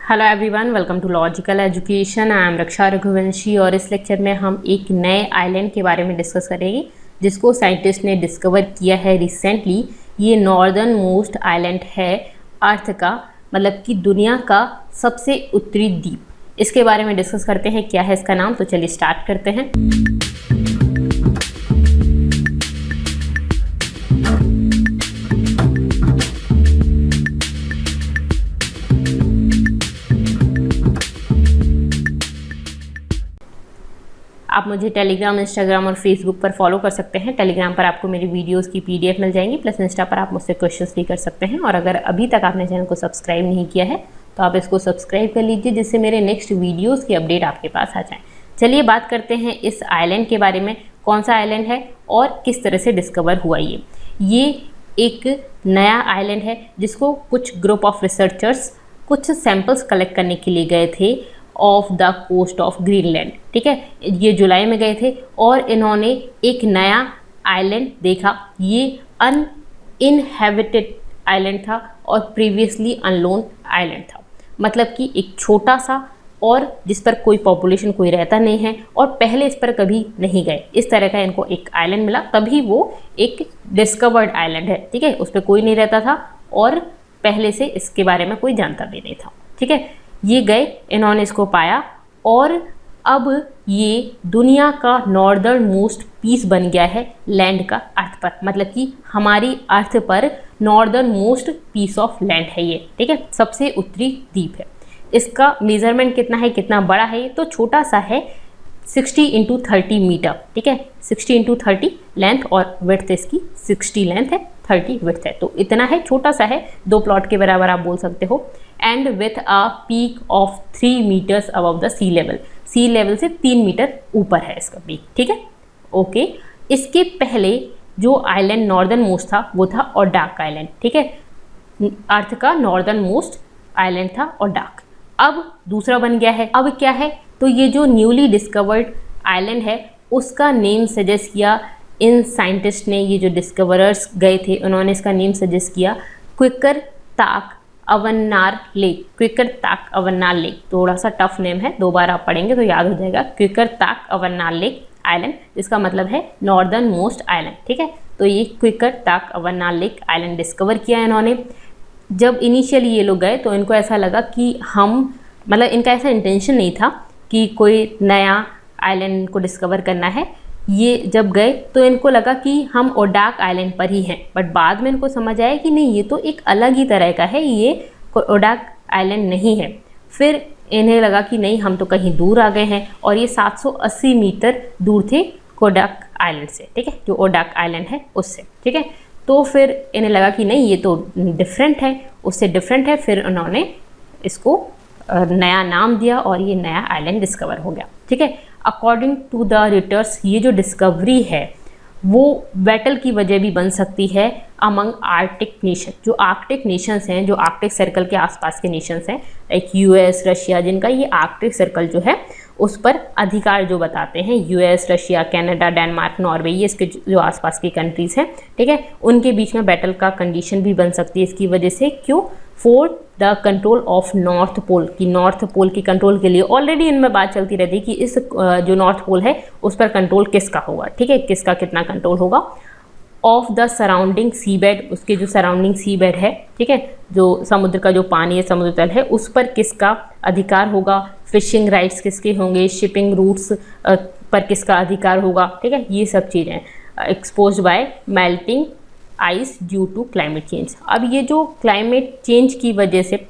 Hello everyone, welcome to logical education. I am Raksha Raghuvanshi और इस lecture में हम एक नए आइलैंड के बारे में डिस्कस करेंगे जिसको साइंटिस्ट ने डिस्कवर किया है रिसेंटली। ये नॉर्दर्न मोस्ट आइलैंड है अर्थ का, मतलब कि दुनिया का सबसे उत्तरी द्वीप। इसके बारे में डिस्कस करते हैं, क्या है इसका नाम। तो चलिए स्टार्ट करते हैं। आप मुझे टेलीग्राम, इंस्टाग्राम और फेसबुक पर फॉलो कर सकते हैं। टेलीग्राम पर आपको मेरी वीडियोस की पीडीएफ मिल जाएंगी, प्लस इंस्टा पर आप मुझसे क्वेश्चंस भी कर सकते हैं। और अगर अभी तक आपने चैनल को सब्सक्राइब नहीं किया है तो आप इसको सब्सक्राइब कर लीजिए, जिससे मेरे नेक्स्ट वीडियोज़ की अपडेट आपके पास आ जाए। चलिए बात करते हैं इस आइलैंड के बारे में, कौन सा आइलैंड है और किस तरह से डिस्कवर हुआ। ये एक नया आइलैंड है जिसको कुछ ग्रुप ऑफ रिसर्चर्स कुछ सैंपल्स कलेक्ट करने के लिए गए थे off the coast of Greenland. ठीक है, ये जुलाई में गए थे और इन्होंने एक नया आइलैंड देखा। ये अनइनहेबिटेड आइलैंड था और प्रीवियसली अनलोन आइलैंड था, मतलब कि एक छोटा सा और जिस पर कोई पॉपुलेशन कोई रहता नहीं है और पहले इस पर कभी नहीं गए। इस तरह का इनको एक आइलैंड मिला, तभी वो एक डिस्कवर्ड आइलैंड है। ठीक है, उस पर कोई नहीं रहता था और पहले से इसके बारे में कोई जानता भी नहीं था। ठीक है, ये गए, इन्होंने इसको पाया और अब ये दुनिया का नॉर्दर्न मोस्ट पीस बन गया है लैंड का अर्थ पर, मतलब कि हमारी अर्थ पर northernmost piece of land है ये। ठीक है, सबसे उत्तरी द्वीप है। इसका मेजरमेंट कितना है, कितना बड़ा है, ये तो छोटा सा है, 60 × 30 मीटर। ठीक है, 60 × 30 लेंथ और विड्थ इसकी 60 लेंथ है, 30 विड्थ है, तो इतना है, छोटा सा है, 2 प्लॉट के बराबर आप बोल सकते हो। And with a peak of 3 metres above the sea level, sea level से 3 मीटर ऊपर है इसका पीक। ठीक है, ओके। इसके पहले जो आइलैंड नॉर्दर्न मोस्ट था वो था ओडाक आइलैंड। ठीक है, अर्थ का नॉर्दर्न मोस्ट आइलैंड था ओडाक। अब दूसरा बन गया है। अब क्या है, तो ये जो न्यूली डिस्कवर्ड आइलैंड है उसका नेम सजेस्ट किया इन साइंटिस्ट ने। ये जो डिस्कवरर्स गए थे उन्होंने इसका नेम सजेस्ट किया क्विकर ताक अवन्नार लेक। क्विकर ताक अवन्नार लेक, थोड़ा सा टफ नेम है, 2 बार आप पढ़ेंगे तो याद हो जाएगा। क्विकर ताक अवन्नार लेक आइलैंड, जिसका मतलब है नॉर्दर्न मोस्ट आइलैंड। ठीक है, तो ये क्विकर ताक अवन्नार लेक आइलैंड डिस्कवर किया इन्होंने। जब इनिशियली ये लोग गए तो इनको ऐसा लगा कि मतलब इनका ऐसा इंटेंशन नहीं था कि कोई नया आइलैंड को डिस्कवर करना है। ये जब गए तो इनको लगा कि हम ओडाक आइलैंड पर ही हैं, बट बाद में इनको समझ आया कि नहीं, ये तो एक अलग ही तरह का है, ये ओडाक आइलैंड नहीं है। फिर इन्हें लगा कि नहीं, हम तो कहीं दूर आ गए हैं, और ये 780 मीटर दूर थे ओडाक आइलैंड से। ठीक है, जो ओडाक आइलैंड है उससे। ठीक है, तो फिर इन्हें लगा कि नहीं, ये तो डिफरेंट है, उससे डिफरेंट है। फिर उन्होंने इसको नया नाम दिया और ये नया आइलैंड डिस्कवर हो गया। ठीक है, अकॉर्डिंग टू द रिटर्स ये जो डिस्कवरी है वो बैटल की वजह भी बन सकती है अमंग आर्कटिक नेशन। जो आर्कटिक नेशंस हैं, जो आर्कटिक सर्कल के आसपास के नेशंस हैं, लाइक यूएस, रशिया, जिनका ये आर्कटिक सर्कल जो है उस पर अधिकार जो बताते हैं, US, Russia, Canada, Denmark, Norway, ये इसके जो आसपास की कंट्रीज़ हैं। ठीक है, उनके बीच में बैटल का कंडीशन भी बन सकती है इसकी वजह से। क्यों? For the control of North Pole, की नॉर्थ पोल की कंट्रोल के लिए ऑलरेडी इनमें बात चलती रहती है कि इस जो नॉर्थ पोल है उस पर कंट्रोल किसका होगा। ठीक है, किसका कितना कंट्रोल होगा of the surrounding sea bed, उसके जो सराउंडिंग सी बेड है। ठीक है, जो समुद्र का जो पानी है, समुद्र तल है, उस पर किसका अधिकार होगा, फिशिंग राइट्स किसके होंगे, शिपिंग रूट्स पर किसका अधिकार होगा। ठीक है, ये सब चीज़ें exposed by melting ice due to climate change. अब ये जो क्लाइमेट चेंज की वजह से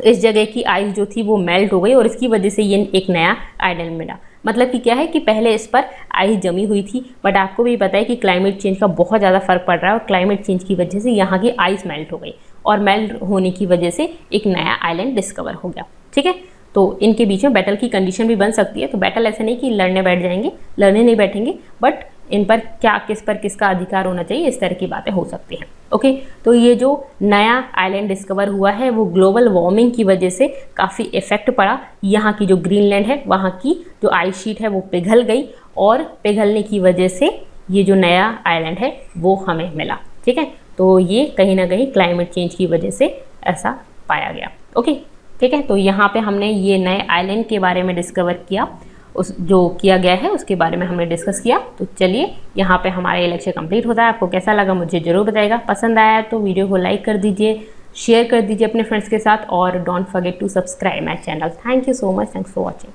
इस जगह की आइस जो थी वो मेल्ट हो गई और इसकी वजह से ये एक नया आइलैंड मिला। मतलब कि क्या है कि पहले इस पर आइस जमी हुई थी, बट आपको भी पता है कि क्लाइमेट चेंज का बहुत ज़्यादा फर्क पड़ रहा है और क्लाइमेट चेंज की वजह से यहाँ की आइस मेल्ट हो गई और मेल्ट होने की वजह से एक नया आइलैंड डिस्कवर हो गया। ठीक है, तो इनके बीच में बैटल की कंडीशन भी बन सकती है। तो बैटल ऐसे नहीं कि लड़ने बैठ जाएंगे, लड़ने नहीं बैठेंगे, बट इन पर क्या, किस पर किसका अधिकार होना चाहिए, इस तरह की बातें हो सकती हैं। ओके, तो ये जो नया आइलैंड डिस्कवर हुआ है वो ग्लोबल वार्मिंग की वजह से काफ़ी इफेक्ट पड़ा। यहाँ की जो ग्रीनलैंड है वहाँ की जो आइस शीट है वो पिघल गई और पिघलने की वजह से ये जो नया आइलैंड है वो हमें मिला। ठीक है, तो ये कहीं ना कहीं क्लाइमेट चेंज की वजह से ऐसा पाया गया। ओके, ठीक है, तो यहाँ पे हमने ये नए आइलैंड के बारे में डिस्कवर किया, उस जो किया गया है उसके बारे में हमने डिस्कस किया। तो चलिए यहाँ पे हमारा ये लेक्चर कंप्लीट होता है। आपको कैसा लगा मुझे ज़रूर बताइएगा। पसंद आया तो वीडियो को लाइक कर दीजिए, शेयर कर दीजिए अपने फ्रेंड्स के साथ, और don't forget to subscribe my channel. Thank you so much, thanks for watching.